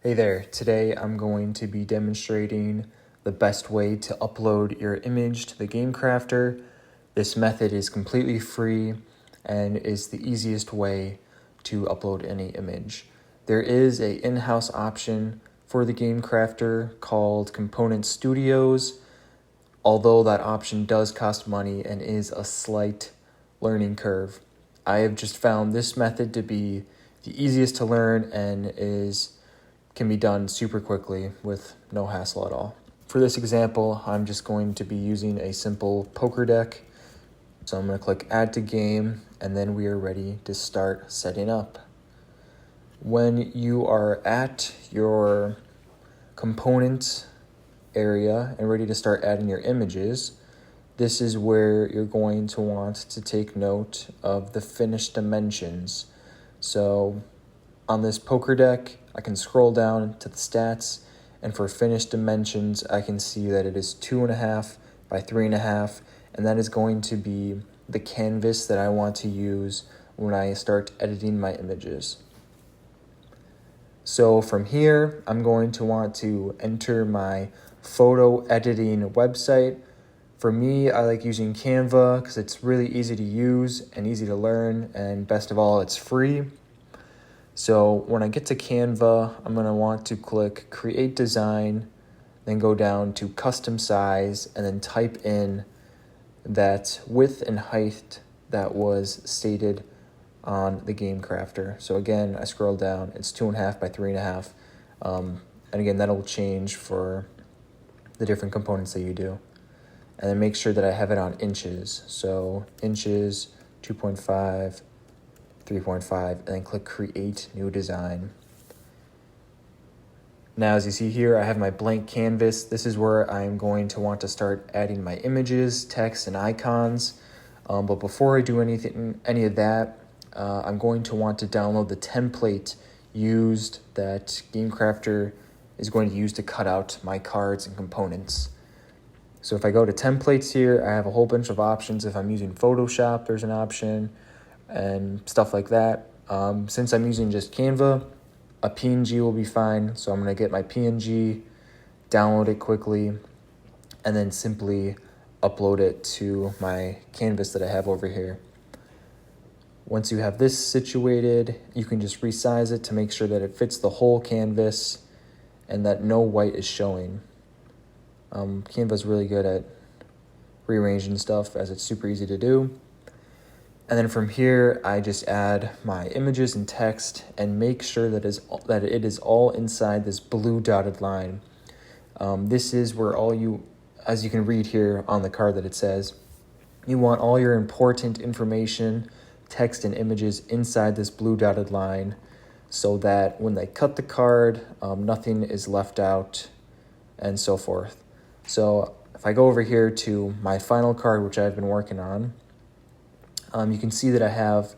Hey there, today I'm going to be demonstrating the best way to upload your image to the GameCrafter. This method is completely free and is the easiest way to upload any image. There is an in-house option for the GameCrafter called Component Studios, although that option does cost money and is a slight learning curve. I have just found this method to be the easiest to learn and can be done super quickly with no hassle at all. For this example, I'm just going to be using a simple poker deck. So I'm going to click Add to Game, and then we are ready to start setting up. When you are at your component area and ready to start adding your images, this is where you're going to want to take note of the finished dimensions. So on this poker deck, I can scroll down to the stats, and for finished dimensions, I can see that it is 2.5 by 3.5, and that is going to be the canvas that I want to use when I start editing my images. So from here, I'm going to want to enter my photo editing website. For me, I like using Canva because it's really easy to use and easy to learn, and best of all, it's free. So when I get to Canva, I'm going to want to click Create Design, then go down to Custom Size, and then type in that width and height that was stated on the GameCrafter. So again, I scroll down, it's 2.5 by 3.5. And again, that'll change for the different components that you do. And then make sure that I have it on inches. So inches, 2.5, 3.5, and then click Create New Design. Now, as you see here, I have my blank canvas. This is where I'm going to want to start adding my images, text, and icons. But before I do any of that, I'm going to want to download the template used that GameCrafter is going to use to cut out my cards and components. So if I go to templates here, I have a whole bunch of options. If I'm using Photoshop, there's an option and stuff like that. Since I'm using just Canva, a PNG will be fine. So I'm going to get my PNG, download it quickly, and then simply upload it to my canvas that I have over here. Once you have this situated, you can just resize it to make sure that it fits the whole canvas and that no white is showing. Canva is really good at rearranging stuff, as it's super easy to do. And then from here, I just add my images and text and make sure that it is all inside this blue dotted line. This is where as you can read here on the card that it says, you want all your important information, text and images inside this blue dotted line so that when they cut the card, nothing is left out and so forth. So if I go over here to my final card, which I've been working on, you can see that I have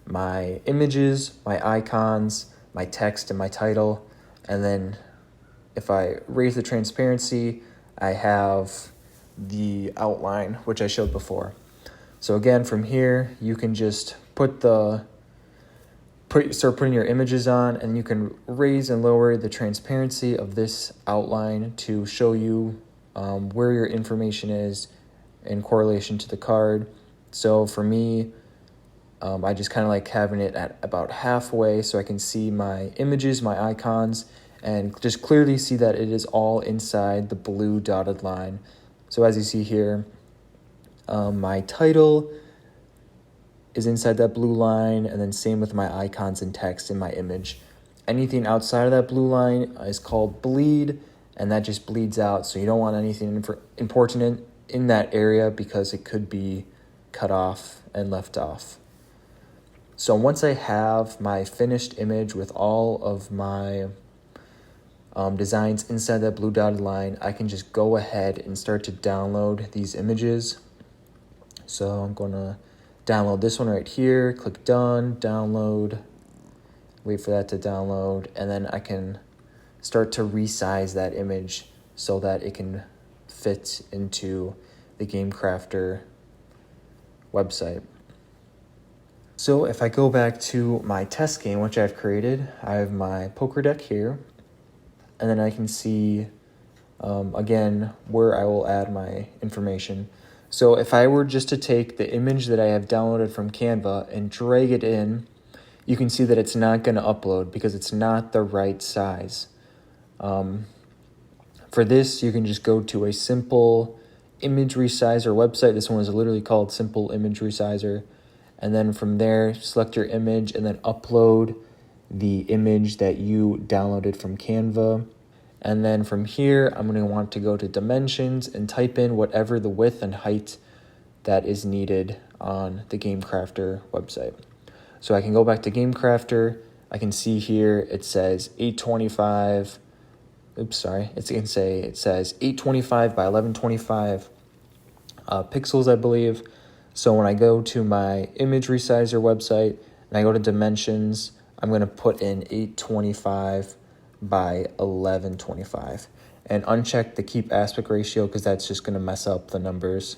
my images, my icons, my text, and my title. And then if I raise the transparency, I have the outline, which I showed before. So again, from here, you can just start putting your images on, and you can raise and lower the transparency of this outline to show you where your information is in correlation to the card. So for me, I just kind of like having it at about halfway so I can see my images, my icons, and just clearly see that it is all inside the blue dotted line. So as you see here, my title is inside that blue line, and then same with my icons and text in my image. Anything outside of that blue line is called bleed, and that just bleeds out. So you don't want anything important in that area because it could be cut off and left off. So once I have my finished image with all of my designs inside that blue dotted line, I can just go ahead and start to download these images. So I'm going to download this one right here, click done, download, wait for that to download, and then I can start to resize that image so that it can fit into the GameCrafter website. So if I go back to my test game, which I've created, I have my poker deck here. and then I can see, again, where I will add my information. So if I were just to take the image that I have downloaded from Canva and drag it in, you can see that it's not going to upload because it's not the right size. For this, you can just go to a simple image resizer website. This one is literally called Simple Image Resizer. And then from there, select your image and then upload the image that you downloaded from Canva. And then from here, I'm going to want to go to dimensions and type in whatever the width and height that is needed on the GameCrafter website. So I can go back to GameCrafter. I can see here it says 825. Oops, sorry. It says 825 by 1125 pixels, I believe. So when I go to my image resizer website and I go to dimensions, I'm going to put in 825 by 1125 and uncheck the keep aspect ratio because that's just going to mess up the numbers.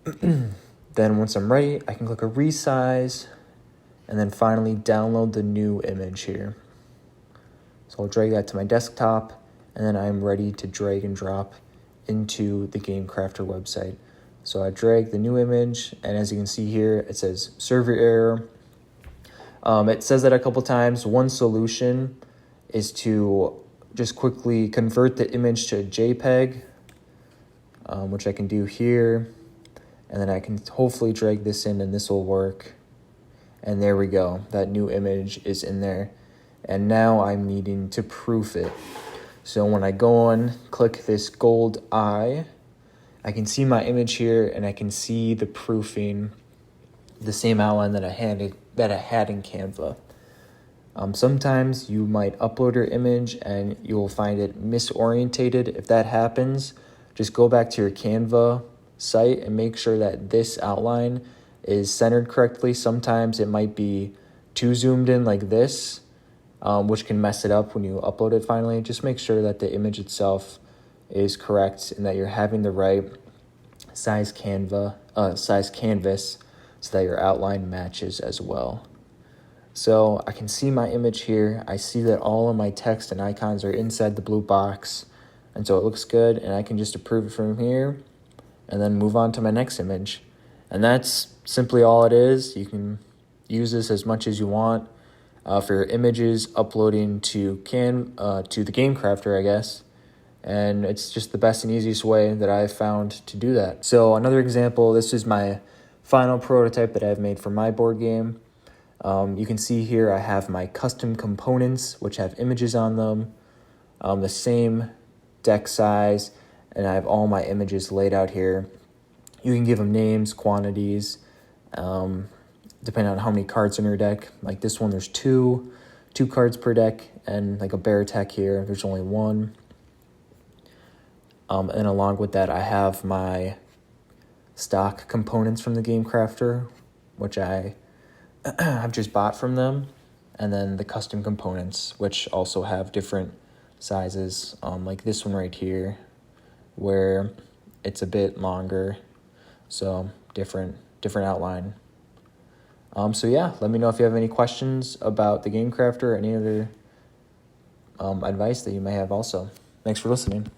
Then once I'm ready, I can click a resize and then finally download the new image here. So I'll drag that to my desktop, and then I'm ready to drag and drop into the GameCrafter website. So I drag the new image, and as you can see here, it says server error. It says that a couple times. One solution is to just quickly convert the image to a JPEG, which I can do here. And then I can hopefully drag this in, and this will work. And there we go. That new image is in there. And now I'm needing to proof it. So when I go on, click this gold eye, I can see my image here and I can see the proofing, the same outline that I had in Canva. Sometimes you might upload your image and you'll find it misorientated. If that happens, just go back to your Canva site and make sure that this outline is centered correctly. Sometimes it might be too zoomed in like this, which can mess it up when you upload it finally. Just make sure that the image itself is correct and that you're having the right size canvas so that your outline matches as well. So I can see my image here. I see that all of my text and icons are inside the blue box, and so it looks good, and I can just approve it from here and then move on to my next image. And that's simply all it is. You can use this as much as you want for your images uploading to the GameCrafter, I guess. And it's just the best and easiest way that I've found to do that. So another example, this is my final prototype that I've made for my board game. You can see here I have my custom components, which have images on them, the same deck size, and I have all my images laid out here. You can give them names, quantities, depending on how many cards in your deck. Like this one, there's two cards per deck, and like a bear tech here, there's only one. And along with that, I have my stock components from the GameCrafter, which I've just bought from them, and then the custom components, which also have different sizes, like this one right here, where it's a bit longer, so different outline. So yeah, let me know if you have any questions about the GameCrafter or any other advice that you may have also. Thanks for listening.